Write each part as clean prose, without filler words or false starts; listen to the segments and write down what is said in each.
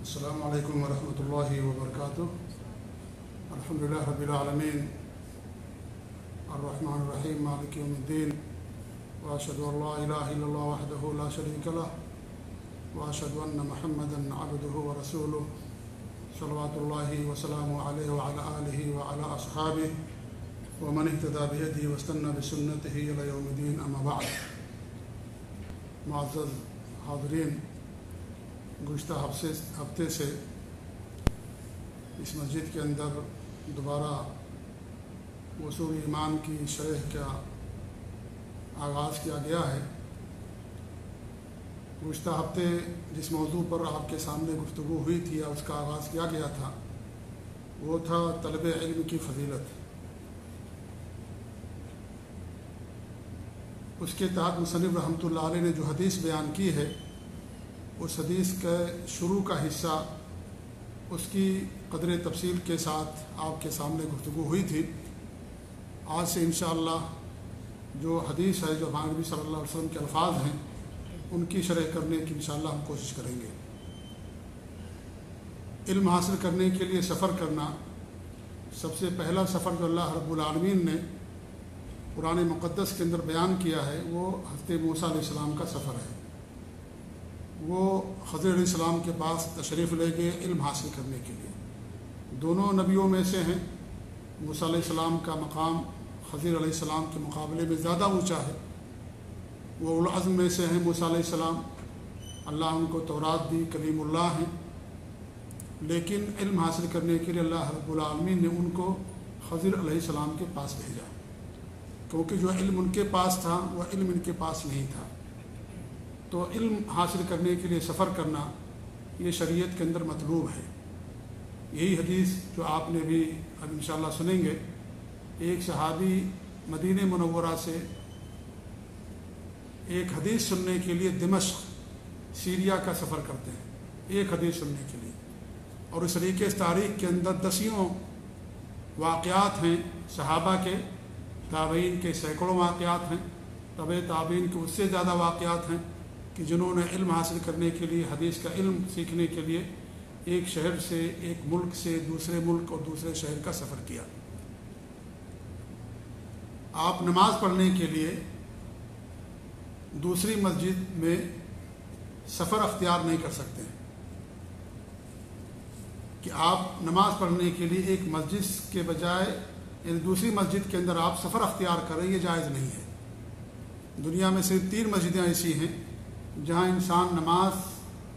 السلام علیکم ورحمۃ اللہ وبرکاتہ۔ الحمدللہ رب العالمین الرحمن الرحیم مالک یوم الدین، واشهد ان لا الہ الا اللہ وحدہ لا شریک لہ، واشهد ان محمدا عبدہ ورسولہ، صلوات اللہ وسلامہ علیہ وعلی آلہ وعلی اصحابہ ومن اہتدی بہدیہ واستنى بسنتہ الی یوم الدین، اما بعد۔ معزز حاضرین، گزشتہ ہفتے سے اس مسجد کے اندر دوبارہ اصول ایمان کی شرح کا آغاز کیا گیا ہے۔ گزشتہ ہفتے جس موضوع پر آپ کے سامنے گفتگو ہوئی تھی یا اس کا آغاز کیا گیا تھا وہ تھا طلب علم کی فضیلت۔ اس کے تحت مصنف رحمۃ اللہ علیہ نے جو حدیث بیان کی ہے، اس حدیث کے شروع کا حصہ اس کی قدر تفصیل کے ساتھ آپ کے سامنے گفتگو ہوئی تھی۔ آج سے انشاءاللہ جو حدیث ہے، جو ہمارے نبی صلی اللہ علیہ وسلم کے الفاظ ہیں، ان کی شرح کرنے کی انشاءاللہ ہم کوشش کریں گے۔ علم حاصل کرنے کے لیے سفر کرنا، سب سے پہلا سفر جو اللہ رب العالمین نے قرآن مقدس کے اندر بیان کیا ہے وہ حضرت موسیٰ علیہ السلام کا سفر ہے۔ وہ خضر علیہ السلام کے پاس تشریف لے گئے علم حاصل کرنے کے لیے۔ دونوں نبیوں میں سے ہیں، موسیٰ علیہ السلام کا مقام خضر علیہ السلام کے مقابلے میں زیادہ اونچا ہے۔ وہ اولو العزم میں سے ہیں موسیٰ علیہ السلام، اللہ ان کو تورات دی، کلیم اللہ ہیں، لیکن علم حاصل کرنے کے لیے اللہ رب العالمین نے ان کو خضر علیہ السلام کے پاس بھیجا، کیونکہ جو علم ان کے پاس تھا وہ علم ان کے پاس نہیں تھا۔ تو علم حاصل کرنے کے لیے سفر کرنا یہ شریعت کے اندر مطلوب ہے۔ یہی حدیث جو آپ نے بھی اب انشاءاللہ سنیں گے، ایک صحابی مدینہ منورہ سے ایک حدیث سننے کے لیے دمشق سیریا کا سفر کرتے ہیں، ایک حدیث سننے کے لیے، اور اس طریقے اس تاریخ کے اندر دسیوں واقعات ہیں صحابہ کے، تابعین کے سینکڑوں واقعات ہیں، تبع تابعین کے اس سے زیادہ واقعات ہیں کہ جنہوں نے علم حاصل کرنے کے لیے، حدیث کا علم سیکھنے کے لیے ایک شہر سے، ایک ملک سے دوسرے ملک اور دوسرے شہر کا سفر کیا۔ آپ نماز پڑھنے کے لیے دوسری مسجد میں سفر اختیار نہیں کر سکتے ہیں کہ آپ نماز پڑھنے کے لیے ایک مسجد کے بجائے یعنی دوسری مسجد کے اندر آپ سفر اختیار کریں، یہ جائز نہیں ہے۔ دنیا میں صرف 3 مسجدیں ایسی ہیں جہاں انسان نماز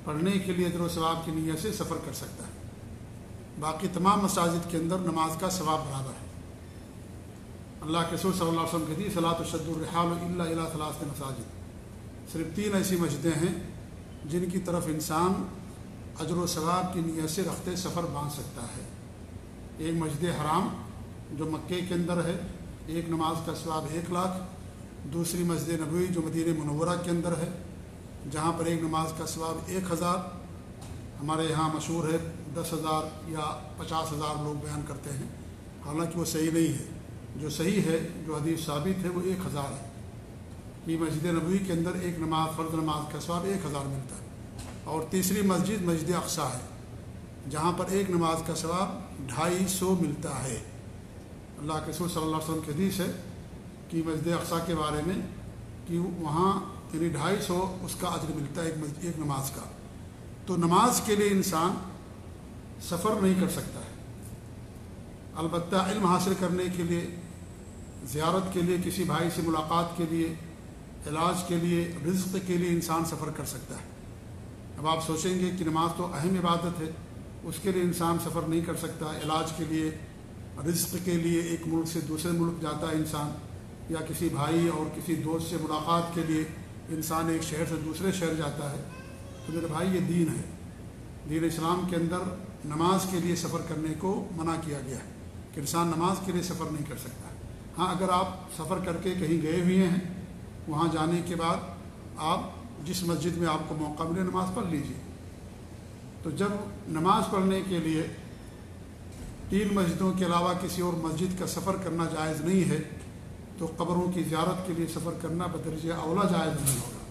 پڑھنے کے لیے اجر و ثواب کی نیت سے سفر کر سکتا ہے، باقی تمام مساجد کے اندر نماز کا ثواب برابر ہے۔ اللہ کے رسول صلی اللہ علیہ وسلم کہتی صلاۃ تشد الرحال الا الی 3 مساجد، صرف 3 ایسی مسجدیں ہیں جن کی طرف انسان اجر و ثواب کی نیت سے رخت سفر باندھ سکتا ہے۔ ایک مسجد حرام جو مکے کے اندر ہے، ایک نماز کا ثواب 1 لاکھ، دوسری مسجد نبوی جو مدینہ منورہ کے اندر ہے جہاں پر ایک نماز کا ثواب 1000، ہمارے یہاں مشہور ہے 10,000 یا 50,000 لوگ بیان کرتے ہیں، حالانکہ وہ صحیح نہیں ہے۔ جو صحیح ہے، جو حدیث ثابت ہے وہ 1000 ہے کہ مسجد نبوی کے اندر ایک نماز، فرض نماز کا ثواب 1000 ملتا ہے۔ اور تیسری مسجد مسجد اقصیٰ ہے جہاں پر ایک نماز کا ثواب 250 ملتا ہے۔ اللہ کے رسول صلی اللہ علیہ وسلم کی حدیث ہے کہ مسجد اقصیٰ کے بارے میں کہ وہاں یعنی 250 اس کا اجر ملتا ہے ایک نماز کا۔ تو نماز کے لیے انسان سفر نہیں کر سکتا ہے، البتہ علم حاصل کرنے کے لیے، زیارت کے لیے، کسی بھائی سے ملاقات کے لیے، علاج کے لیے، رزق کے لیے انسان سفر کر سکتا ہے۔ اب آپ سوچیں گے کہ نماز تو اہم عبادت ہے، اس کے لیے انسان سفر نہیں کر سکتا، علاج کے لیے، رزق کے لیے ایک ملک سے دوسرے ملک جاتا ہے انسان، یا کسی بھائی اور کسی دوست سے ملاقات کے لیے انسان ایک شہر سے دوسرے شہر جاتا ہے۔ تو میرے بھائی، یہ دین ہے۔ دین اسلام کے اندر نماز کے لیے سفر کرنے کو منع کیا گیا ہے کہ انسان نماز کے لیے سفر نہیں کر سکتا۔ ہاں، اگر آپ سفر کر کے کہیں گئے ہوئے ہیں، وہاں جانے کے بعد آپ جس مسجد میں آپ کو موقع ملے نماز پڑھ لیجیے۔ تو جب نماز پڑھنے کے لیے 3 مسجدوں کے علاوہ کسی اور مسجد کا سفر کرنا جائز نہیں ہے، تو قبروں کی زیارت کے لیے سفر کرنا بدرجہ اولا جائز نہیں ہوگا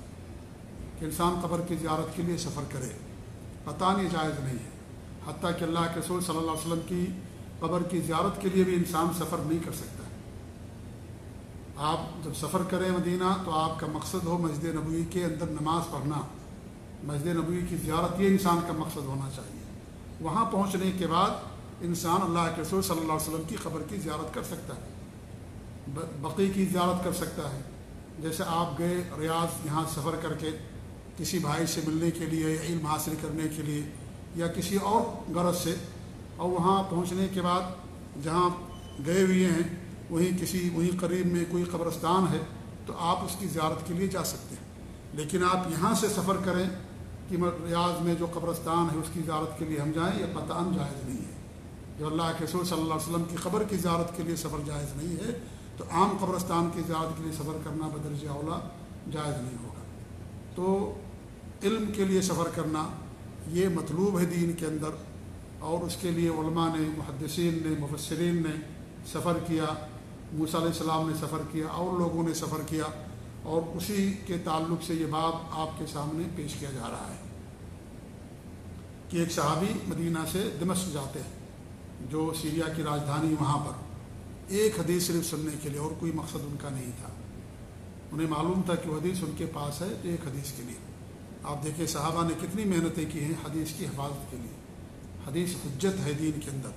کہ انسان قبر کی زیارت کے لیے سفر کرے۔ قطعاً یہ جائز نہیں ہے، حتیٰ کہ اللہ کے رسول صلی اللہ علیہ وسلم کی قبر کی زیارت کے لیے بھی انسان سفر نہیں کر سکتا ہے۔ آپ جب سفر کریں مدینہ تو آپ کا مقصد ہو مسجد نبوی کے اندر نماز پڑھنا، مسجد نبوی کی زیارت، یہ انسان کا مقصد ہونا چاہیے۔ وہاں پہنچنے کے بعد انسان اللہ کے رسول صلی اللہ علیہ وسلم کی قبر کی زیارت کر سکتا ہے، بقیع کی زیارت کر سکتا ہے۔ جیسے آپ گئے ریاض یہاں سفر کر کے کسی بھائی سے ملنے کے لیے، علم حاصل کرنے کے لیے، یا کسی اور غرض سے، اور وہاں پہنچنے کے بعد جہاں گئے ہوئے ہیں وہیں قریب میں کوئی قبرستان ہے تو آپ اس کی زیارت کے لیے جا سکتے ہیں۔ لیکن آپ یہاں سے سفر کریں کہ ریاض میں جو قبرستان ہے اس کی زیارت کے لیے ہم جائیں، یہ قطعاً جائز نہیں ہے۔ جو اللہ کے رسول صلی اللہ علیہ وسلم کی قبر کی زیارت کے لیے سفر جائز نہیں ہے، تو عام قبرستان کی زیارت کے لیے سفر کرنا بدرجہ اولا جائز نہیں ہوگا۔ تو علم کے لیے سفر کرنا یہ مطلوب ہے دین کے اندر، اور اس کے لیے علماء نے، محدثین نے، مفسرین نے سفر کیا، موسیٰ علیہ السلام نے سفر کیا، اور لوگوں نے سفر کیا، اور اسی کے تعلق سے یہ باب آپ کے سامنے پیش کیا جا رہا ہے کہ ایک صحابی مدینہ سے دمشق جاتے ہیں، جو سیریا کی راجدھانی، وہاں پر ایک حدیث صرف سننے کے لیے، اور کوئی مقصد ان کا نہیں تھا۔ انہیں معلوم تھا کہ وہ حدیث ان کے پاس ہے ایک حدیث کے لیے۔ آپ دیکھیں صحابہ نے کتنی محنتیں کی ہیں حدیث کی حفاظت کے لیے۔ حدیث حجت ہے دین کے اندر،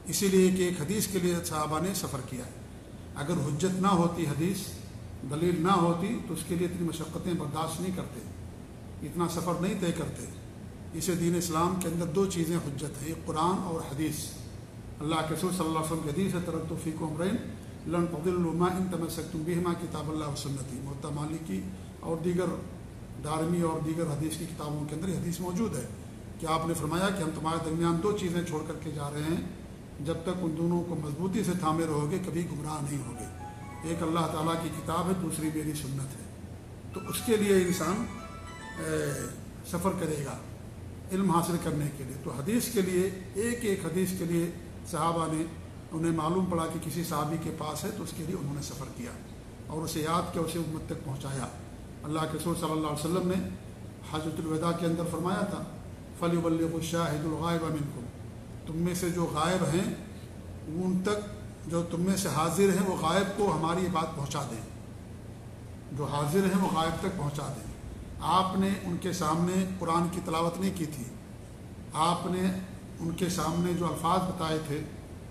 اسی لیے کہ ایک حدیث کے لیے صحابہ نے سفر کیا ہے۔ اگر حجت نہ ہوتی، حدیث دلیل نہ ہوتی، تو اس کے لیے اتنی مشقتیں برداشت نہیں کرتے، اتنا سفر نہیں طے کرتے۔ اسے دین اسلام کے اندر دو چیزیں حجت ہیں، ایک قرآن اور حدیث۔ اللہ کے رسول صلی اللہ علیہ وسلم کی حدیث ہے، ترکت فیکم امرین لن تضلوا ما ان تمسکتم بہما کتاب اللہ و سنتی۔ موطا مالکی اور دیگر دارمی اور دیگر حدیث کی کتابوں کے اندر یہ حدیث موجود ہے کہ آپ نے فرمایا کہ ہم تمہارے درمیان دو چیزیں چھوڑ کر کے جا رہے ہیں، جب تک ان دونوں کو مضبوطی سے تھامے رہو گے کبھی گمراہ نہیں ہوگے۔ ایک اللہ تعالیٰ کی کتاب ہے، دوسری میری سنت ہے۔ تو اس کے لیے انسان سفر کرے گا علم حاصل کرنے کے لیے۔ تو حدیث کے لیے، ایک ایک حدیث کے لیے صحابہ نے، انہیں معلوم پڑا کہ کسی صحابی کے پاس ہے، تو اس کے لیے انہوں نے سفر کیا اور اسے یاد کیا، اسے امت تک پہنچایا۔ اللہ کے رسول صلی اللہ علیہ وسلم نے حجۃ الوداع کے اندر فرمایا تھا، فَلْيُبَلِّغُ الشَّاهِدُ الْغَائِبَ مِنْكُمْ، تم میں سے جو غائب ہیں ان تک، جو تم میں سے حاضر ہیں وہ غائب کو ہماری یہ بات پہنچا دیں، جو حاضر ہیں وہ غائب تک پہنچا دیں۔ آپ نے ان کے سامنے قرآن کی تلاوت نہیں کی تھی، آپ نے ان کے سامنے جو الفاظ بتائے تھے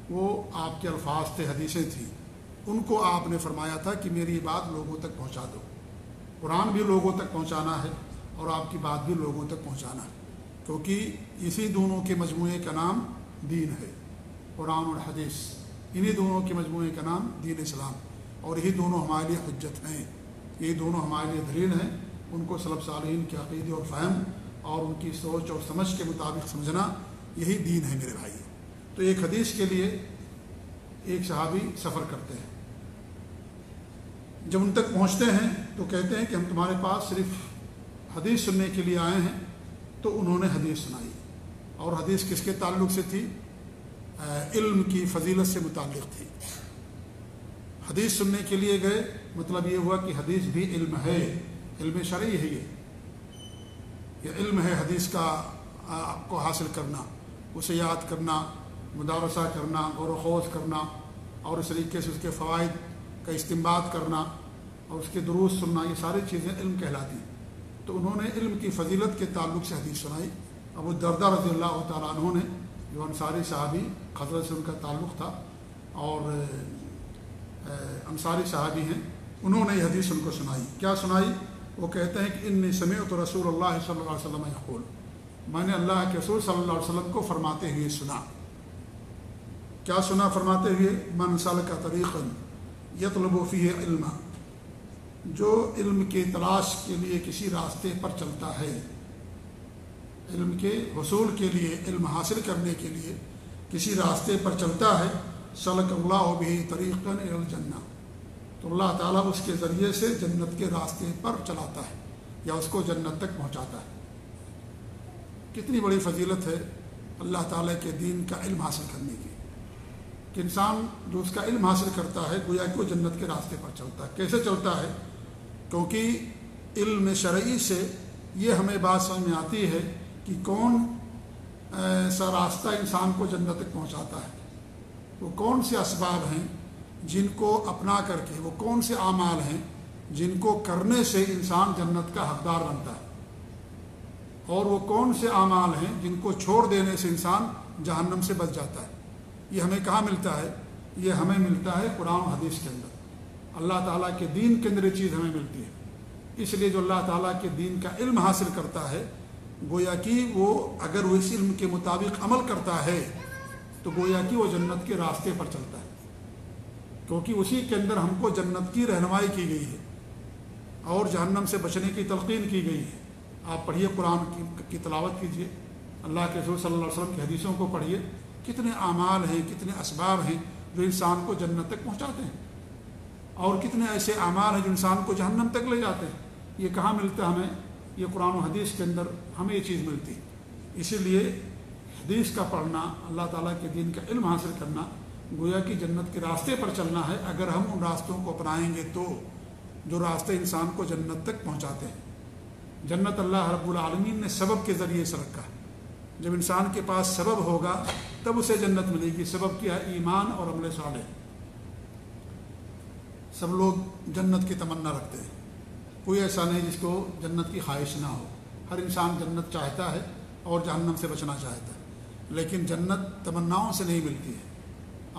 وہ آپ کے الفاظ تھے، حدیثیں تھیں، ان کو آپ نے فرمایا تھا کہ میری بات لوگوں تک پہنچا دو۔ قرآن بھی لوگوں تک پہنچانا ہے اور آپ کی بات بھی لوگوں تک پہنچانا ہے، کیونکہ اسی دونوں کے مجموعے کا نام دین ہے، قرآن اور حدیث، انہی دونوں کے مجموعے کا نام دین اسلام، اور یہی دونوں ہمارے لیے حجت ہیں، یہی دونوں ہمارے لیے دلیل ہیں۔ ان کو سلف صالحین کے عقیدے اور فہم اور ان کی سوچ اور سمجھ کے مطابق سمجھنا، یہی دین ہے میرے بھائی۔ تو ایک حدیث کے لیے ایک صحابی سفر کرتے ہیں، جب ان تک پہنچتے ہیں تو کہتے ہیں کہ ہم تمہارے پاس صرف حدیث سننے کے لیے آئے ہیں۔ تو انہوں نے حدیث سنائی، اور حدیث کس کے تعلق سے تھی؟ علم کی فضیلت سے متعلق تھی۔ حدیث سننے کے لیے گئے، مطلب یہ ہوا کہ حدیث بھی علم ہے، علم شرعی ہے، یہ علم ہے حدیث کا آپ کو حاصل کرنا، اسے یاد کرنا، مدارسہ کرنا، غور و خوض کرنا، اور اس طریقے سے اس کے فوائد کا استنباط کرنا اور اس کے دروس سننا، یہ ساری چیزیں علم کہلاتی ہیں۔ تو انہوں نے علم کی فضیلت کے تعلق سے حدیث سنائی۔ ابو الدرداء رضی اللہ تعالیٰ عنہ نے، جو انصاری صحابی، حضرت سے ان کا تعلق تھا اور انصاری صحابی ہیں، انہوں نے یہ حدیث ان کو سنائی۔ کیا سنائی؟ وہ کہتے ہیں کہ انی سمعت رسول اللہ صلی اللہ علیہ وسلم یقول، میں نے اللہ کے رسول صلی اللہ علیہ وسلم کو فرماتے ہوئے سنا۔ کیا سنا فرماتے ہوئے؟ من سلک طریقا یطلب فیہ علما، جو علم کی تلاش کے لیے کسی راستے پر چلتا ہے، علم کے حصول کے لیے، علم حاصل کرنے کے لیے کسی راستے پر چلتا ہے، سلک اللہ بہ طریقا الی الجنہ، تو اللہ تعالیٰ اس کے ذریعے سے جنت کے راستے پر چلاتا ہے یا اس کو جنت تک پہنچاتا ہے۔ کتنی بڑی فضیلت ہے اللہ تعالیٰ کے دین کا علم حاصل کرنے کی، کہ انسان جو اس کا علم حاصل کرتا ہے گویا کہ وہ جنت کے راستے پر چلتا ہے۔ کیسے چلتا ہے؟ کیونکہ علم شرعی سے یہ ہمیں بات سمجھ میں آتی ہے کہ کون سا راستہ انسان کو جنت تک پہنچاتا ہے، وہ کون سے اسباب ہیں جن کو اپنا کر کے، وہ کون سے اعمال ہیں جن کو کرنے سے انسان جنت کا حقدار بنتا ہے، اور وہ کون سے اعمال ہیں جن کو چھوڑ دینے سے انسان جہنم سے بچ جاتا ہے۔ یہ ہمیں کہاں ملتا ہے؟ یہ ہمیں ملتا ہے قرآن و حدیث کے اندر، اللہ تعالیٰ کے دین کے اندر یہ چیز ہمیں ملتی ہے۔ اس لیے جو اللہ تعالیٰ کے دین کا علم حاصل کرتا ہے، گویا کہ وہ اگر وہ اس علم کے مطابق عمل کرتا ہے تو گویا کہ وہ جنت کے راستے پر چلتا ہے، کیونکہ اسی کے اندر ہم کو جنت کی رہنمائی کی گئی ہے اور جہنم سے بچنے کی تلقین کی گئی ہے۔ آپ پڑھیے، قرآن کی تلاوت کیجیے، اللہ کے رسول صلی اللہ علیہ وسلم کی حدیثوں کو پڑھیے، کتنے اعمال ہیں، کتنے اسباب ہیں جو انسان کو جنت تک پہنچاتے ہیں، اور کتنے ایسے اعمال ہیں جو انسان کو جہنم تک لے جاتے ہیں۔ یہ کہاں ملتا ہے ہمیں؟ یہ قرآن و حدیث کے اندر ہمیں یہ چیز ملتی ہے۔ اسی لیے حدیث کا پڑھنا، اللہ تعالیٰ کے دین کا علم حاصل کرنا، گویا کہ جنت کے راستے پر چلنا ہے، اگر ہم ان راستوں کو اپنائیں گے تو، جو راستے انسان کو جنت تک پہنچاتے ہیں۔ جنت اللہ رب العالمین نے سبب کے ذریعے سے رکھا ہے۔ جب انسان کے پاس سبب ہوگا تب اسے جنت ملے گی۔ سبب کیا ہے؟ ایمان اور عمل صالح۔ سب لوگ جنت کی تمنا رکھتے ہیں، کوئی ایسا نہیں جس کو جنت کی خواہش نہ ہو۔ ہر انسان جنت چاہتا ہے اور جہنم سے بچنا چاہتا ہے، لیکن جنت تمناؤں سے نہیں ملتی ہے،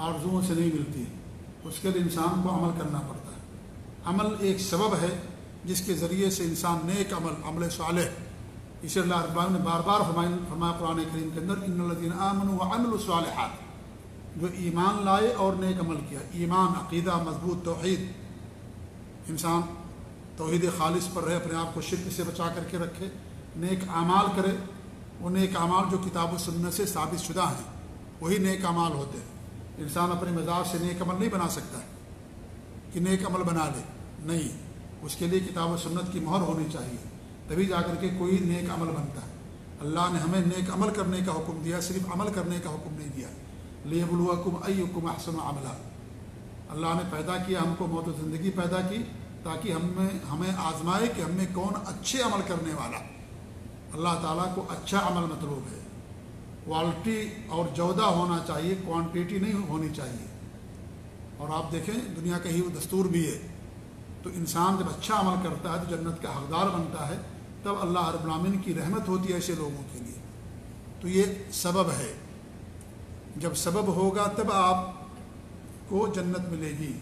آرزوؤں سے نہیں ملتی ہے، اس کے لیے انسان کو عمل کرنا پڑتا ہے۔ عمل ایک سبب ہے جس کے ذریعے سے انسان نیک عمل صالح، اسے اللہ رب العالمین نے بار بار فرمایا قرآن کریم کے اندر، ان الذین آمنوا وعملوا الصالحات، جو ایمان لائے اور نیک عمل کیا۔ ایمان، عقیدہ مضبوط، توحید، انسان توحید خالص پر رہے، اپنے آپ کو شرک سے بچا کر کے رکھے، نیک اعمال کرے۔ وہ نیک اعمال جو کتاب و سنت سے ثابت شدہ ہیں وہی نیک اعمال ہوتے ہیں۔ انسان اپنے مزاج سے نیک عمل نہیں بنا سکتا ہے کہ نیک عمل بنا لے، نہیں، اس کے لیے کتاب و سنت کی مہر ہونی چاہیے، تبھی جا کر کے کوئی نیک عمل بنتا ہے۔ اللہ نے ہمیں نیک عمل کرنے کا حکم دیا، صرف عمل کرنے کا حکم نہیں دیا۔ لیبلوکم ایکم احسن عملا، اللہ نے پیدا کیا، ہم کو موت و زندگی پیدا کی تاکہ ہمیں آزمائے کہ ہم میں کون اچھے عمل کرنے والا۔ اللہ تعالیٰ کو اچھا عمل مطلوب ہے، کوالٹی اور جودہ ہونا چاہیے، کوانٹیٹی نہیں ہونی چاہیے۔ اور آپ دیکھیں دنیا کا ہی وہ دستور بھی ہے، تو انسان جب اچھا عمل کرتا ہے تو جنت کا حقدار بنتا ہے، تب اللہ رب العالمین کی رحمت ہوتی ہے ایسے لوگوں کے لیے۔ تو یہ سبب ہے، جب سبب ہوگا تب آپ کو جنت ملے گی۔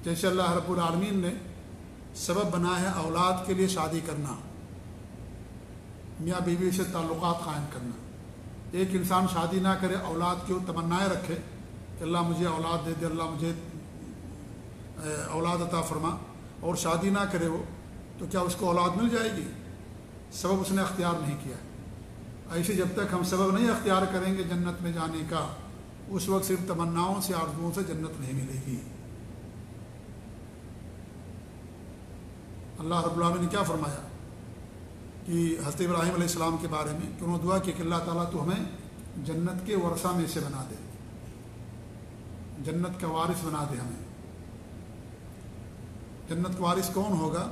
جیسے اللہ رب العالمین نے سبب بنا ہے اولاد کے لیے شادی کرنا، میاں بیوی سے تعلقات قائم کرنا۔ ایک انسان شادی نہ کرے، اولاد کی تمنائیں رکھے کہ اللہ مجھے اولاد دے دے، اللہ مجھے اولاد عطا فرما، اور شادی نہ کرے وہ، تو کیا اس کو اولاد مل جائے گی؟ سبب اس نے اختیار نہیں کیا۔ ایسے جب تک ہم سبب نہیں اختیار کریں گے جنت میں جانے کا، اس وقت صرف تمناؤں سے، آرزوؤں سے جنت نہیں ملے گی۔ اللہ رب العالمین نے کیا فرمایا کہ حضرت ابراہیم علیہ السلام کے بارے میں کہ انہوں نے دعا کی کہ اللہ تعالیٰ تو ہمیں جنت کے ورثہ میں سے بنا دے، جنت کا وارث بنا دے ہمیں۔ جنت کا وارث کون ہوگا؟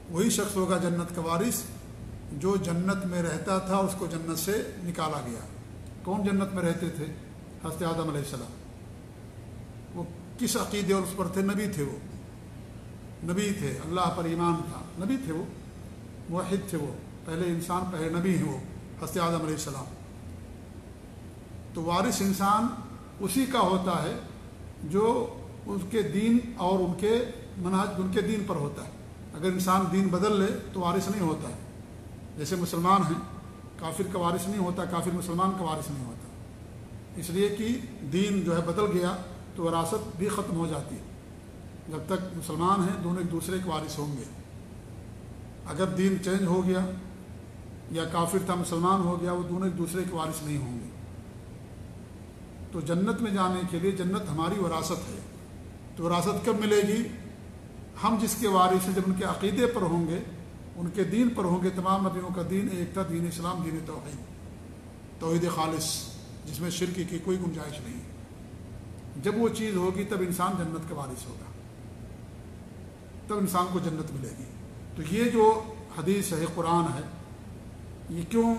وہی شخص ہوگا جنت کا وارث جو جنت میں رہتا تھا، اس کو جنت سے نکالا گیا۔ کون جنت میں رہتے تھے؟ حضرت آدم علیہ السلام۔ وہ کس عقیدے اور اس پر تھے؟ نبی تھے، وہ نبی تھے، اللہ پر ایمان تھا، نبی تھے، وہ موحد تھے، وہ پہلے انسان، پہلے نبی ہیں وہ حضرت آدم علیہ السلام۔ تو وارث انسان اسی کا ہوتا ہے جو ان کے دین اور ان کے منہج، ان کے دین پر ہوتا ہے۔ اگر انسان دین بدل لے تو وارث نہیں ہوتا ہے۔ جیسے مسلمان ہیں، کافر کا وارث نہیں ہوتا، کافر مسلمان کا وارث نہیں ہوتا، اس لیے کہ دین جو ہے بدل گیا تو وراثت بھی ختم ہو جاتی ہے۔ جب تک مسلمان ہیں دونوں ایک دوسرے کے وارث ہوں گے، اگر دین چینج ہو گیا یا کافر تھا مسلمان ہو گیا، وہ دونوں ایک دوسرے کے وارث نہیں ہوں گے۔ تو جنت میں جانے کے لیے جنت ہماری وراثت ہے۔ تو وراثت کب ملے گی؟ ہم جس کے وارث ہیں، جب ان کے عقیدے پر ہوں گے، ان کے دین پر ہوں گے۔ تمام نبیوں کا دین ایک تھا، دین اسلام، دین توحید، توحید خالص، جس میں شرک کی کوئی گنجائش نہیں۔ جب وہ چیز ہوگی تب انسان جنت کا وارث ہوگا، تب انسان کو جنت ملے گی۔ تو یہ جو حدیث ہے، قرآن ہے، یہ کیوں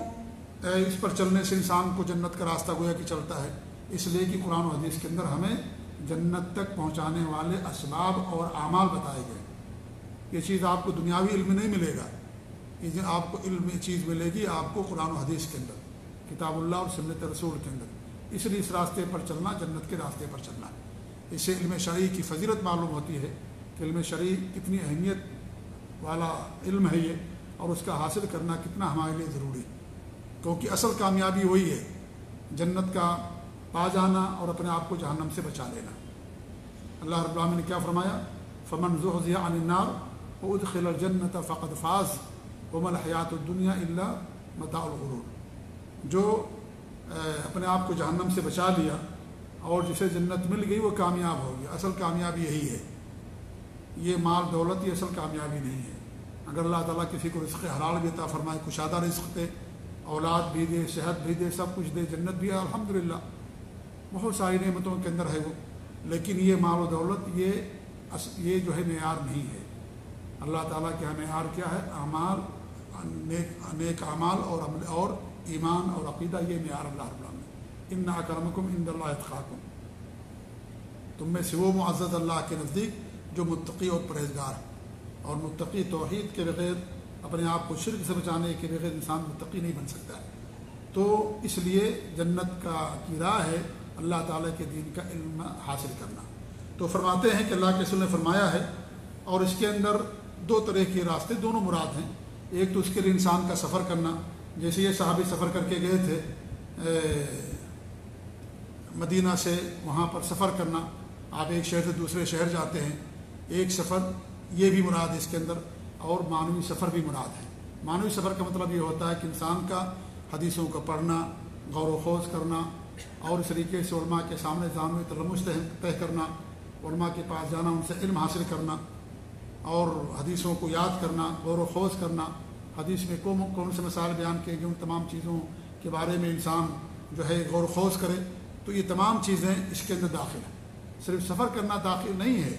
اس پر چلنے سے انسان کو جنت کا راستہ گویا کہ چلتا ہے؟ اس لیے کہ قرآن و حدیث کے اندر ہمیں جنت تک پہنچانے والے اسباب اور اعمال بتائے گئے۔ یہ چیز آپ کو دنیاوی علم نہیں ملے گا، یہ آپ کو علم چیز ملے گی آپ کو قرآن و حدیث کے اندر، کتاب اللہ اور سنت رسول کے اندر۔ اس لیے اس راستے پر چلنا جنت کے راستے پر چلنا ہے۔ اس سے علم شرعی کی فضیلت معلوم ہوتی ہے کہ علم شرعی کتنی اہمیت والا علم ہے یہ، اور اس کا حاصل کرنا کتنا ہمارے لیے ضروری ہے، کیونکہ اصل کامیابی وہی ہے، جنت کا پا جانا اور اپنے آپ کو جہنم سے بچا لینا۔ اللہ رب العالمین نے کیا فرمایا؟ فمن زحزح عن النار وادخل الجنت فقد فاز وما الحیات الدنیا الا متاع الغرور۔ جو اپنے آپ کو جہنم سے بچا لیا اور جسے جنت مل گئی وہ کامیاب ہو گیا۔ اصل کامیابی یہی ہے، یہ مال دولت یہ اصل کامیابی نہیں ہے۔ اگر اللہ تعالیٰ کسی کو رزق حلال بھی عطا فرمائے، کشادہ رزق دے، اولاد بھی دے، صحت بھی دے، سب کچھ دے، جنت بھی ہے الحمدللہ، بہت ساری نعمتوں کے اندر ہے وہ، لیکن یہ مال و دولت یہ جو ہے معیار نہیں ہے۔ اللہ تعالیٰ کے معیار کیا ہے؟ اعمال، نیک اعمال اور عمل اور ایمان اور عقیدہ، یہ معیار اللہ رب العالمین۔ ان اکرمکم عند اللہ اتقاکم، تم میں سے وہ معزز اللہ کے نزدیک جو متقی اور پرہیزگار ہے۔ اور متقی توحید کے بغیر، اپنے آپ کو شرک سے بچانے کے بغیر انسان متقی نہیں بن سکتا ہے۔ تو اس لیے جنت کی راہ ہے اللہ تعالیٰ کے دین کا علم حاصل کرنا۔ تو فرماتے ہیں کہ اللہ کے رسول نے فرمایا ہے، اور اس کے اندر دو طرح کے راستے، دونوں مراد ہیں۔ ایک تو اس کے لیے انسان کا سفر کرنا، جیسے یہ صحابی سفر کر کے گئے تھے مدینہ سے، وہاں پر سفر کرنا، آپ ایک شہر سے دوسرے شہر جاتے ہیں، ایک سفر یہ بھی مراد ہے اس کے اندر، اور معنوی سفر بھی مراد ہے۔ معنوی سفر کا مطلب یہ ہوتا ہے کہ انسان کا حدیثوں کا پڑھنا، غور و خوض کرنا، اور اس طریقے سے علماء کے سامنے ذہن تلمس طے کرنا، علماء کے پاس جانا، ان سے علم حاصل کرنا، اور حدیثوں کو یاد کرنا، غور و خوض کرنا، حدیث میں کون سے مسائل بیان کیے گئے ان تمام چیزوں کے بارے میں انسان جو ہے غور و خوض کرے۔ تو یہ تمام چیزیں اس کے اندر داخل ہیں۔ صرف سفر کرنا داخل نہیں ہے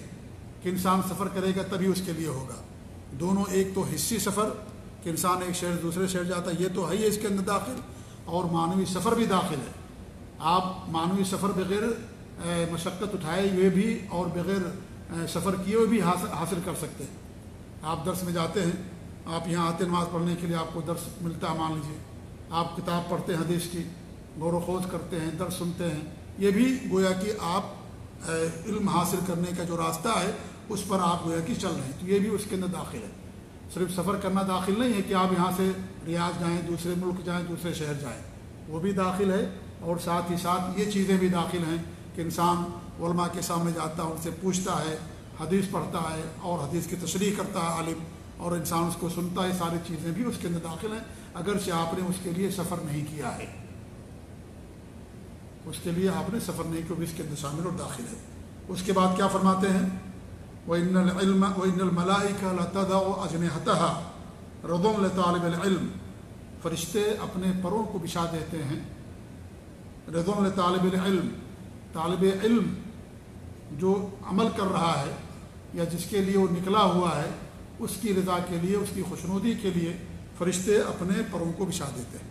کہ انسان سفر کرے گا تبھی اس کے لیے ہوگا۔ دونوں، ایک تو حصی سفر کہ انسان ایک شہر دوسرے شہر جاتا ہے، یہ تو ہے ہی اس کے اندر داخل، اور معنوی سفر بھی داخل ہے۔ آپ معنوی سفر بغیر مشقت اٹھائے ہوئے بھی اور بغیر سفر کیے ہوئے بھی حاصل کر سکتے ہیں۔ آپ درس میں جاتے ہیں، آپ یہاں آتے نماز پڑھنے کے لیے، آپ کو درس ملتا ہے، مان لیجیے آپ کتاب پڑھتے ہیں حدیث کی، غور و خوض کرتے ہیں، درس سنتے ہیں، یہ بھی گویا کہ آپ علم حاصل کرنے کا جو راستہ ہے اس پر آپ گویا کہ چل رہے ہیں، تو یہ بھی اس کے اندر داخل ہے۔ صرف سفر کرنا داخل نہیں ہے کہ آپ یہاں سے ریاض جائیں، دوسرے ملک جائیں، دوسرے شہر جائیں، وہ بھی داخل ہے، اور ساتھ ہی ساتھ یہ چیزیں بھی داخل ہیں کہ انسان علماء کے سامنے جاتا ہے، ان سے پوچھتا ہے، حدیث پڑھتا ہے اور حدیث کی تشریح کرتا ہے عالم، اور انسان اس کو سنتا ہے، ساری چیزیں بھی اس کے اندر داخل ہیں، اگرچہ آپ نے اس کے لیے سفر نہیں کیا ہے، اس کے لیے آپ نے سفر نہیں کیا، بھی اس کے اندر شامل اور داخل ہے۔ اس کے بعد کیا فرماتے ہیں؟ وَإِنَّ الْمَلَائِكَةَ لَتَضَعُ أَجْنِحَتَهَا رَضًا لِطَالِبِ الْعِلْمِ، فرشتے اپنے پروں کو بچھا دیتے ہیں، رضًا لطالب العلم، طالب علم جو عمل کر رہا ہے یا جس کے لیے وہ نکلا ہوا ہے، اس کی رضا کے لیے، اس کی خوشنودی کے لیے فرشتے اپنے پروں کو بچھا دیتے ہیں۔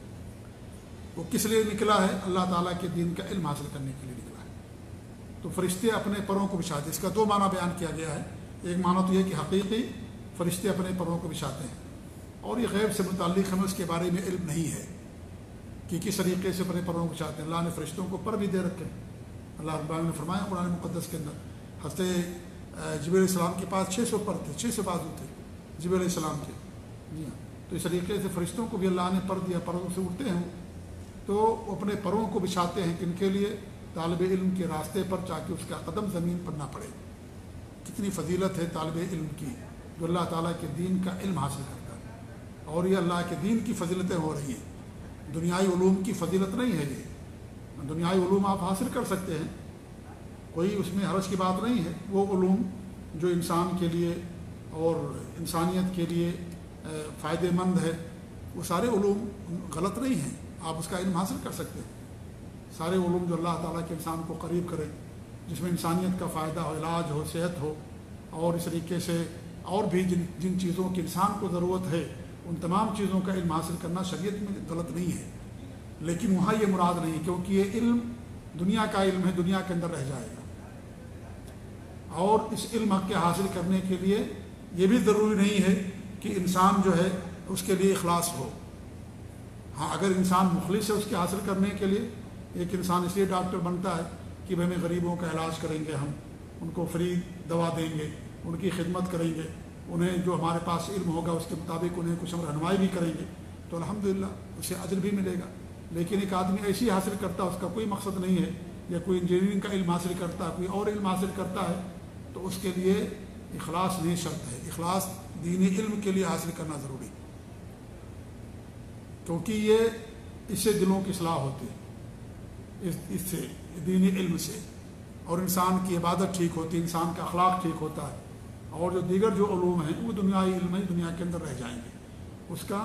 وہ کس لیے نکلا ہے؟ اللہ تعالیٰ کے دین کا علم حاصل کرنے کے لیے نکلا ہے، تو فرشتے اپنے پروں کو بچھاتے ہیں۔ اس کا دو معنی بیان کیا گیا ہے، ایک معنی تو یہ کہ حقیقی فرشتے اپنے پروں کو بچھاتے ہیں، اور یہ غیب سے متعلق ہمیں اس کے بارے میں علم نہیں ہے کہ کس طریقے سے اپنے پروں کو بچھاتے ہیں۔ اللہ نے فرشتوں کو پر بھی دے رکھے ہیں۔ اللہ رب العالمین نے فرمایا قرآن مقدس کے اندر، حضرت جبریل علیہ السلام کے پاس 600 پر تھے، 600 بازو تھے جبریل علیہ السلام کے، جی ہاں، تو اس طریقے سے فرشتوں کو بھی اللہ نے پر دیا، پروں سے اڑتے ہیں، تو وہ اپنے پروں کو بچھاتے ہیں کن کے لیے؟ طالب علم کے راستے پر، تاکہ اس کا قدم زمین پر نہ پڑے۔ کتنی فضیلت ہے طالب علم کی جو اللہ تعالیٰ کے دین کا علم حاصل کرتا ہے، اور یہ اللہ کے دین کی فضیلتیں ہو رہی ہیں، دنیائی علوم کی فضیلت نہیں ہے یہ۔ دنیائی علوم آپ حاصل کر سکتے ہیں، کوئی اس میں حرج کی بات نہیں ہے، وہ علوم جو انسان کے لیے اور انسانیت کے لیے فائدہ مند ہے، وہ سارے علوم غلط نہیں ہیں، آپ اس کا علم حاصل کر سکتے ہیں۔ سارے علوم جو اللہ تعالیٰ کے انسان کو قریب کرے، جس میں انسانیت کا فائدہ ہو، علاج ہو، صحت ہو، اور اس طریقے سے اور بھی جن چیزوں کی انسان کو ضرورت ہے ان تمام چیزوں کا علم حاصل کرنا شریعت میں غلط نہیں ہے، لیکن وہاں یہ مراد نہیں، کیونکہ یہ علم دنیا کا علم ہے، دنیا کے اندر رہ جائے گا، اور اس علم کے حاصل کرنے کے لیے یہ بھی ضروری نہیں ہے کہ انسان جو ہے اس کے لیے اخلاص ہو۔ ہاں اگر انسان مخلص ہے اس کے حاصل کرنے کے لیے، ایک انسان اس لیے ڈاکٹر بنتا ہے کہ بھائی ہمیں غریبوں کا علاج کریں گے، ہم ان کو فری دوا دیں گے، ان کی خدمت کریں گے، انہیں جو ہمارے پاس علم ہوگا اس کے مطابق انہیں کچھ ہم رہنمائی بھی کریں گے، تو الحمدللہ اسے اجر بھی ملے گا۔ لیکن ایک آدمی ایسی حاصل کرتا ہے، اس کا کوئی مقصد نہیں ہے، یا کوئی انجینئرنگ کا علم حاصل کرتا ہے، کوئی اور علم حاصل کرتا ہے، تو اس کے لیے اخلاص نہیں شرط ہے۔ اخلاص دینی علم کے لیے حاصل کرنا ضروری ہے، کیونکہ یہ اس سے دلوں کی اصلاح ہوتی ہے، اس سے دینی علم سے، اور انسان کی عبادت ٹھیک ہوتی ہے، انسان کا اخلاق ٹھیک ہوتا ہے، اور جو دیگر جو علوم ہیں وہ دنیائی علم ہے، دنیا کے اندر رہ جائیں گے، اس کا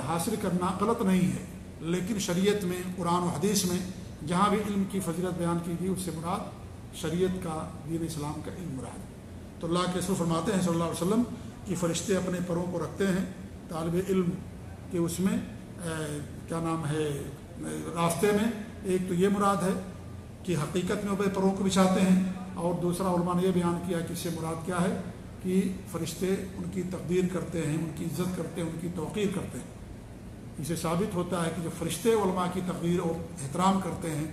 حاصل کرنا غلط نہیں ہے۔ لیکن شریعت میں، قرآن و حدیث میں جہاں بھی علم کی فضیلت بیان کی گئی، اس سے مراد شریعت کا، دین اسلام کا علم مراد ہے۔ تو اللہ کے رسول فرماتے ہیں صلی اللہ علیہ وسلم کہ فرشتے اپنے پروں کو رکھتے ہیں طالب علم کے اس میں کیا نام ہے راستے میں۔ ایک تو یہ مراد ہے کہ حقیقت میں وہ پروں کو بچھاتے ہیں، اور دوسرا علماء نے یہ بیان کیا کہ اس سے مراد کیا ہے کہ فرشتے ان کی تقدیر کرتے ہیں، ان کی عزت کرتے ہیں، ان کی توقیر کرتے ہیں۔ اس سے ثابت ہوتا ہے کہ جب فرشتے علماء کی تقدیر اور احترام کرتے ہیں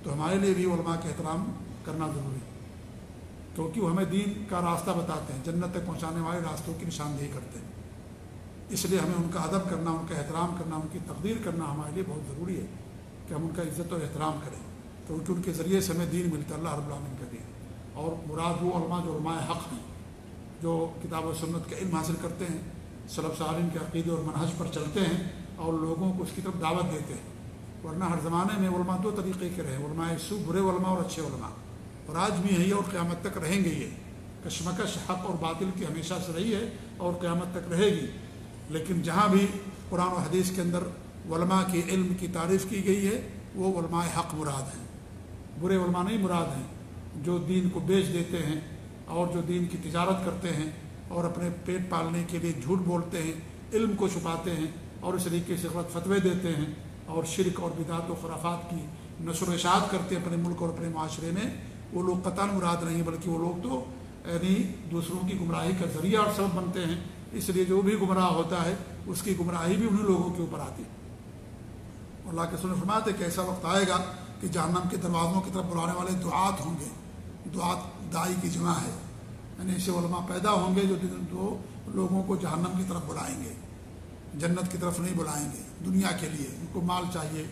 تو ہمارے لیے بھی علماء کا احترام کرنا ضروری ہے، کیونکہ وہ ہمیں دین کا راستہ بتاتے ہیں، جنت تک پہنچانے والے راستوں کی نشاندہی کرتے ہیں۔ اس لیے ہمیں ان کا ادب کرنا، ان کا احترام کرنا، ان کی تقدیر کرنا ہمارے لیے بہت ضروری ہے کہ ہم ان کا عزت اور احترام کریں، کیونکہ ان کے ذریعے سے ہمیں دین ملتا ہے، اللہ رب العالمین کا دین۔ اور مراد وہ علماء جو علماء حق ہیں، جو کتاب و سنت کا علم حاصل کرتے ہیں، سلف صالحین کے عقیدے اور منہج پر چلتے ہیں، اور لوگوں کو اس کی طرف دعوت دیتے ہیں۔ ورنہ ہر زمانے میں علماء دو طریقے کے رہے، علماء سو، برے علماء اور اچھے علماء، اور آج بھی ہیں یہ، اور قیامت تک رہیں گے۔ یہ کشمکش حق اور باطل کی ہمیشہ سے رہی ہے اور قیامت تک رہے گی۔ لیکن جہاں بھی قرآن و حدیث کے اندر علماء کی علم کی تعریف کی گئی ہے، وہ علماء حق مراد ہیں، برے علماء نہیں مراد ہیں، جو دین کو بیچ دیتے ہیں اور جو دین کی تجارت کرتے ہیں اور اپنے پیٹ پالنے کے لیے جھوٹ بولتے ہیں، علم کو چھپاتے ہیں اور اس طریقے سے غلط فتوے دیتے ہیں اور شرک اور بدعت و خرافات کی نشر و اشاعت کرتے ہیں اپنے ملک اور اپنے معاشرے میں۔ وہ لوگ قطعاً مراد نہیں، بلکہ وہ لوگ تو یعنی دوسروں کی گمراہی کا ذریعہ اور سبب بنتے ہیں۔ اس لیے جو بھی گمراہ ہوتا ہے اس کی گمراہی بھی انہیں لوگوں کے اوپر آتی ہے۔ اللہ کے رسول فرماتے کہ ایسا وقت آئے گا کہ جہنم کے دروازوں کی طرف بلانے والے دعات ہوں گے، دعات دائی کی جمع ہے، یعنی ایسے علماء پیدا ہوں گے جو لوگوں کو جہنم کی طرف بلائیں گے، جنت کی طرف نہیں بلائیں گے، دنیا کے لیے ان کو مال چاہیے۔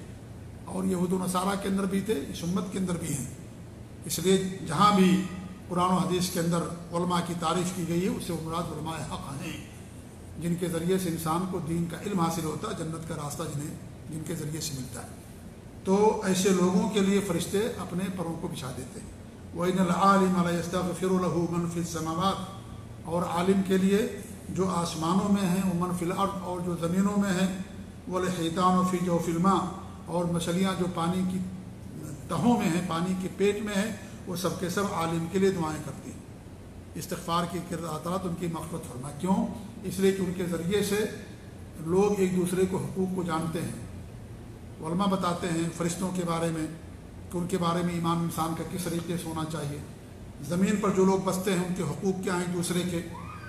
اور یہود و نصارہ کے اندر بھی تھے، اس امت کے اندر بھی ہیں۔ اس لیے جہاں بھی قرآن و حدیث کے اندر علماء کی تعریف کی گئی ہے، اس سے مراد علماء حق ہیں، جن کے ذریعے سے انسان کو دین کا علم حاصل ہوتا ہے، جنت کا راستہ جن کے ذریعے سے ملتا ہے۔ تو ایسے لوگوں کے لیے فرشتے اپنے پروں کو بچھا دیتے ہیں۔ وَإِنَّ الْعَالِمَ لَيَسْتَغْفِرُ لَهُ مَنْ فِي السَّمَاوَاتِ، اور عالم کے لیے جو آسمانوں میں ہیں، وَمَنْ فِي الْأَرْضِ، اور جو زمینوں میں ہیں، وَالْحِيتَانُ فِي جَوْفِ الْمَاءِ، اور مچھلیاں جو پانی کی تہوں میں ہیں، پانی کے پیٹ میں ہیں، وہ سب کے سب عالم کے لیے دعائیں کرتی ہیں، استغفار کی کہ اللہ تعالیٰ ان کی مغفرت فرما۔ کیوں؟ اس لیے کہ ان کے ذریعے سے لوگ ایک دوسرے کو حقوق کو جانتے ہیں۔ علماء بتاتے ہیں فرشتوں کے بارے میں کہ ان کے بارے میں ایمان انسان کا کس طریقے سے ہونا چاہیے، زمین پر جو لوگ بستے ہیں ان کے حقوق کیا ہیں ایک دوسرے کے،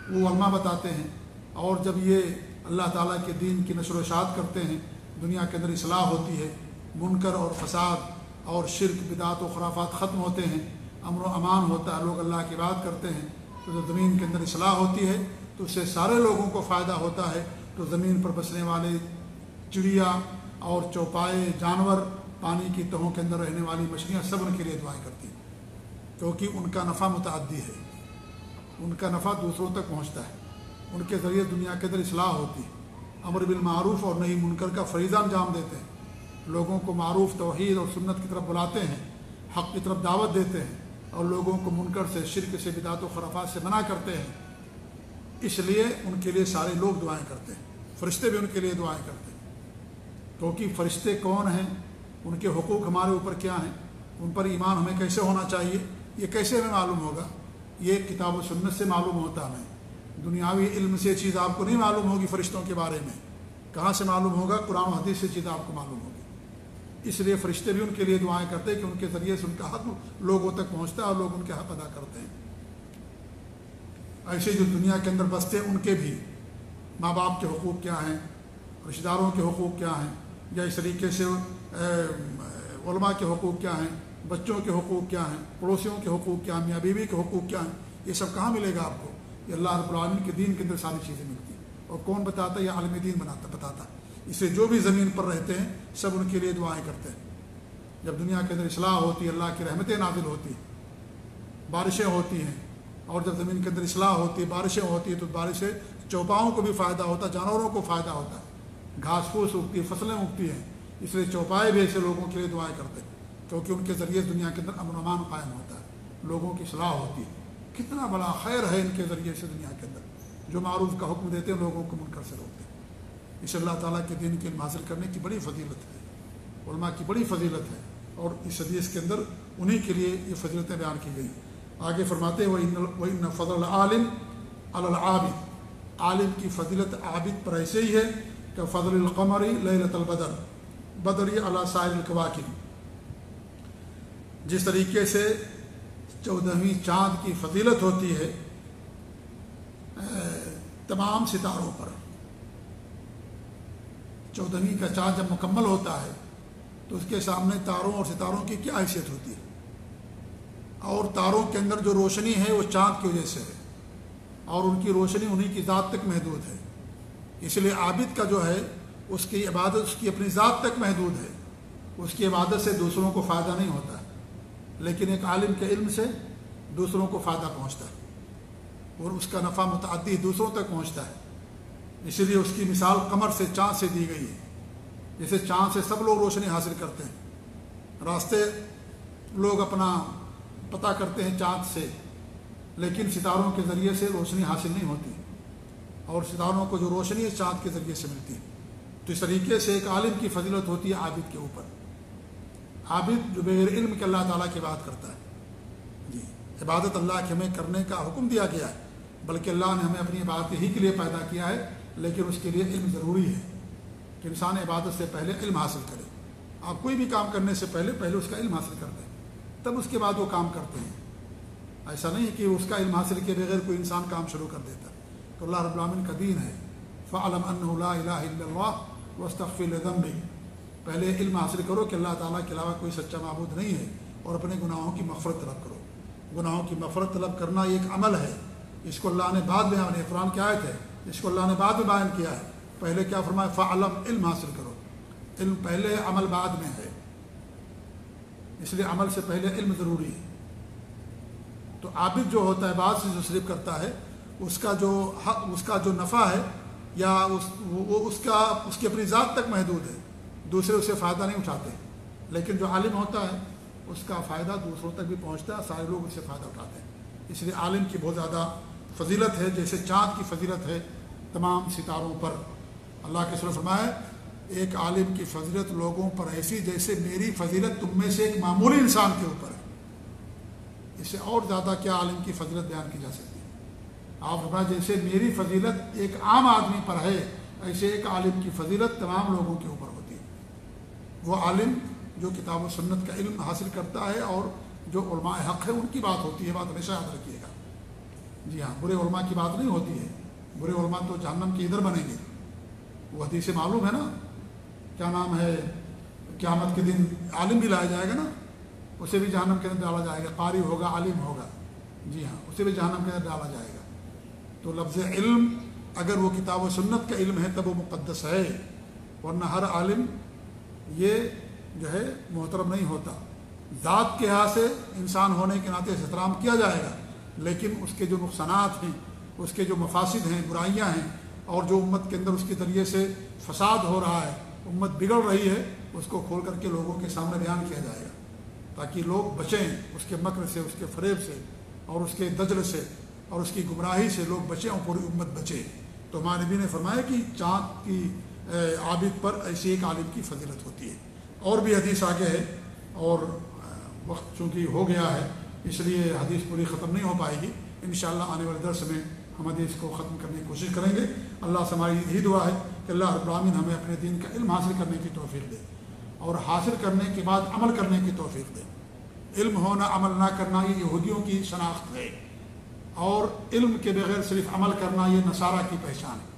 وہ علماء بتاتے ہیں۔ اور جب یہ اللہ تعالیٰ کے دین کی نشر و اشاعت کرتے ہیں، دنیا کے اندر اصلاح ہوتی ہے، منکر اور فساد اور شرک بدعت و خرافات ختم ہوتے ہیں، امن و امان ہوتا ہے، لوگ اللہ کی بات کرتے ہیں، تو جب زمین کے اندر اصلاح ہوتی ہے تو اس سے سارے لوگوں کو فائدہ ہوتا ہے۔ تو زمین پر بسنے والے چڑیا اور چوپائے جانور، پانی کی تہوں کے اندر رہنے والی مچھلیاں، سب ان کے لیے دعائیں کرتی ہیں، کیونکہ ان کا نفع متعدی ہے، ان کا نفع دوسروں تک پہنچتا ہے، ان کے ذریعے دنیا کے اندر اصلاح ہوتی ہے، امر بالمعروف اور نہی منکر کا فریضہ انجام دیتے ہیں، لوگوں کو معروف توحید اور سنت کی طرف بلاتے ہیں، حق کی طرف دعوت دیتے ہیں، اور لوگوں کو منکر سے، شرک سے، بدعت و خرافات سے منع کرتے ہیں۔ اس لیے ان کے لیے سارے لوگ دعائیں کرتے ہیں، فرشتے بھی ان کے لیے دعائیں کرتے ہیں، کیونکہ فرشتے کون ہیں، ان کے حقوق ہمارے اوپر کیا ہیں، ان پر ایمان ہمیں کیسے ہونا چاہیے، یہ کیسے ہمیں معلوم ہوگا؟ یہ کتاب و سنت سے معلوم ہوتا ہمیں۔ دنیاوی علم سے چیز آپ کو نہیں معلوم ہوگی فرشتوں کے بارے میں، کہاں سے معلوم ہوگا؟ قرآن و حدیث سے چیز آپ کو معلوم ہوگی۔ اس لیے فرشتے بھی ان کے لیے دعائیں کرتے ہیں کہ ان کے ذریعے سے ان کا حق لوگوں تک پہنچتا ہے اور لوگ ان کے حق ادا کرتے ہیں۔ ایسے جو دنیا کے اندر بستے ہیں ان کے بھی ماں باپ کے حقوق کیا ہیں، رشتہ داروں کے حقوق کیا ہیں، یا اس طریقے سے علماء کے حقوق کیا ہیں، بچوں کے حقوق کیا ہیں، پڑوسیوں کے حقوق کیا ہیں، میاں بیوی کے حقوق کیا ہیں، یہ سب کہاں ملے گا آپ کو؟ یہ اللہ رب العالمین کے دین کے اندر ساری چیزیں ملتی ہیں۔ اور کون بتاتا ہے؟ یہ عالم دین بتاتا ہے۔ اسے جو بھی زمین پر رہتے ہیں سب ان کے لیے دعائیں کرتے ہیں۔ جب دنیا کے اندر اصلاح ہوتی ہے، اللہ کی رحمتیں نازل ہوتی ہیں، بارشیں ہوتی ہیں، اور جب زمین کے اندر اصلاح ہوتی ہے، بارشیں ہوتی ہیں، تو بارشیں چوپاؤں کو بھی فائدہ ہوتا ہے، جانوروں کو فائدہ ہوتا ہے، گھاس پھوس اگتی ہے، فصلیں اگتی ہیں۔ اس لیے چوپائے بھی ایسے لوگوں کے لیے دعائیں کرتے ہیں، کیونکہ ان کے ذریعے دنیا کے اندر امن و امان قائم ہوتا ہے، لوگوں کی اصلاح ہوتی ہے۔ کتنا بڑا خیر ہے ان کے ذریعے سے دنیا کے اندر، جو معروف کا حکم دیتے ہیں، لوگوں کو منکر سے روکتے ہیں۔ اس اللہ تعالیٰ کے دین کے علم حاصل کرنے کی بڑی فضیلت ہے، علماء کی بڑی فضیلت ہے، اور اس حدیث کے اندر انہی کے لیے یہ فضیلتیں بیان کی گئی۔ آگے فرماتے ہیں وَإِنَّ فَضْلَ الْعَالِمِ عَلَى الْعَابِدِ، عالم کی فضیلت عابد پر ایسے ہی ہے کہ فضل القمر لیلۃ البدر بدری علی سائر الکواکب، جس طریقے سے 14ویں چاند کی فضیلت ہوتی ہے تمام ستاروں پر۔ 14ویں کا چاند جب مکمل ہوتا ہے تو اس کے سامنے تاروں اور ستاروں کی کیا حیثیت ہوتی ہے، اور تاروں کے اندر جو روشنی ہے وہ چاند کی وجہ سے ہے، اور ان کی روشنی انہی کی ذات تک محدود ہے۔ اس لیے عابد کا جو ہے اس کی عبادت اس کی اپنی ذات تک محدود ہے، اس کی عبادت سے دوسروں کو فائدہ نہیں ہوتا ہے، لیکن ایک عالم کے علم سے دوسروں کو فائدہ پہنچتا ہے، اور اس کا نفع متعدی دوسروں تک پہنچتا ہے۔ اسی لیے اس کی مثال قمر سے، چاند سے دی گئی ہے۔ جیسے چاند سے سب لوگ روشنی حاصل کرتے ہیں، راستے لوگ اپنا پتہ کرتے ہیں چاند سے، لیکن ستاروں کے ذریعے سے روشنی حاصل نہیں ہوتی، اور ستاروں کو جو روشنی ہے چاند کے ذریعے سے ملتی ہے۔ تو اس طریقے سے ایک عالم کی فضیلت ہوتی ہے عابد کے اوپر، عابد جو بغیر علم کے اللہ تعالیٰ کی بات کرتا ہے۔ جی، عبادت اللہ کے ہمیں کرنے کا حکم دیا گیا ہے، بلکہ اللہ نے ہمیں اپنی عبادت ہی کے لیے پیدا کیا ہے، لیکن اس کے لیے علم ضروری ہے کہ انسان عبادت سے پہلے علم حاصل کرے۔ آپ کوئی بھی کام کرنے سے پہلے اس کا علم حاصل کر دیں، تب اس کے بعد وہ کام کرتے ہیں۔ ایسا نہیں کہ اس کا علم حاصل کے بغیر کوئی انسان کام شروع کر دیتا۔ تو اللہ رب العالمین کا دین ہے فَعْلَمْ أَنَّهُ لَا إِلَٰهَ إِلَّا اللَّهُ وَاسْتَغْفِرْ لِذَنبِكَ، پہلے علم حاصل کرو کہ اللہ تعالیٰ کے علاوہ کوئی سچا معبود نہیں ہے، اور اپنے گناہوں کی مغفرت طلب کرو۔ گناہوں کی مغفرت طلب کرنا یہ ایک عمل ہے، اس کو اللہ نے بعد میں بیان، قرآن کی آیت ہے، اس کو اللہ نے بعد میں بیان کیا ہے۔ پہلے کیا فرمایا؟ فَعْلَمْ، علم حاصل کرو، علم پہلے عمل بعد میں ہے، اس لیے عمل سے پہلے علم ضروری ہے۔ تو عابد جو ہوتا ہے بعد سے جو صرف کرتا ہے، اس کا جو حق، اس کا جو نفع ہے یا اس کی اپنی ذات تک محدود ہے، دوسرے اسے فائدہ نہیں اٹھاتے، لیکن جو عالم ہوتا ہے اس کا فائدہ دوسروں تک بھی پہنچتا ہے، سارے لوگ اس سے فائدہ اٹھاتے ہیں۔ اس لیے عالم کی بہت زیادہ فضیلت ہے، جیسے چاند کی فضیلت ہے تمام ستاروں پر۔ اللہ کے رسول نے فرمایا ایک عالم کی فضیلت لوگوں پر ایسی جیسے میری فضیلت تم میں سے ایک معمولی انسان کے اوپر ہے۔ اس سے اور زیادہ کیا عالم کی فضیلت بیان کی جا سکتی ہے؟ آپ فرمایا جیسے میری فضیلت ایک عام آدمی پر ہے، ایسے ایک عالم کی فضیلت تمام لوگوں کے اوپر ہوتی ہے۔ وہ عالم جو کتاب و سنت کا علم حاصل کرتا ہے، اور جو علماء حق ہے ان کی بات ہوتی ہے، بات ہمیشہ یاد رکھیے گا۔ جی ہاں، برے علماء کی بات نہیں ہوتی ہے، برے علماء تو جہنم کے ادھر بنیں گے۔ وہ حدیث معلوم ہے نا، کیا نام ہے، قیامت کے دن عالم بھی لایا جائے گا نا، اسے بھی جہنم کے اندر ڈالا جائے گا، قاری ہوگا، عالم ہوگا، جی ہاں، اسے بھی جہنم کے اندر ڈالا جائے گا۔ تو لفظ علم اگر وہ کتاب و سنت کا علم ہے تب وہ مقدس ہے، ورنہ ہر عالم یہ جو ہے محترم نہیں ہوتا۔ ذات کے لحاظ سے انسان ہونے کے ناطے احترام کیا جائے گا، لیکن اس کے جو نقصانات ہیں، اس کے جو مفاسد ہیں، برائیاں ہیں، اور جو امت کے اندر اس کے ذریعے سے فساد ہو رہا ہے، امت بگڑ رہی ہے، اس کو کھول کر کے لوگوں کے سامنے بیان کیا جائے گا، تاکہ لوگ بچیں اس کے مکر سے، اس کے فریب سے، اور اس کے دجل سے، اور اس کی گمراہی سے لوگ بچیں اور پوری امت بچے۔ تو ہمارے نبی نے فرمایا کہ چاند کی عابد پر ایسی ایک عالم کی فضیلت ہوتی ہے۔ اور بھی حدیث آگے ہے، اور وقت چونکہ ہو گیا ہے اس لیے حدیث پوری ختم نہیں ہو پائے گی، انشاءاللہ آنے والے درس میں ہم حدیث کو ختم کرنے کی کوشش کریں گے۔ اللہ سے ہماری یہی دعا ہے کہ اللہ رب العالمین ہمیں اپنے دین کا علم حاصل کرنے کی توفیق دے اور حاصل کرنے کے بعد عمل کرنے کی توفیق دے۔ علم ہونا عمل نہ کرنا یہ یہودیوں کی شناخت ہے، اور علم کے بغیر صرف عمل کرنا یہ نصارہ کی پہچان ہے۔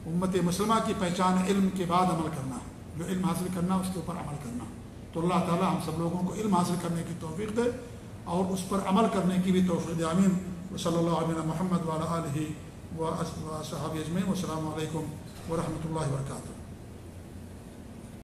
امت مسلمہ کی پہچان علم کے بعد عمل کرنا ہے، جو علم حاصل کرنا اس کے اوپر عمل کرنا۔ تو اللہ تعالیٰ ہم سب لوگوں کو علم حاصل کرنے کی توفیق دے اور اس پر عمل کرنے کی بھی توفیق دے، آمین۔ صلی اللہ علیہ محمد وعلی آلہ و صحابہ اجمعین۔ والسلام علیکم ورحمۃ اللہ وبرکاتہ۔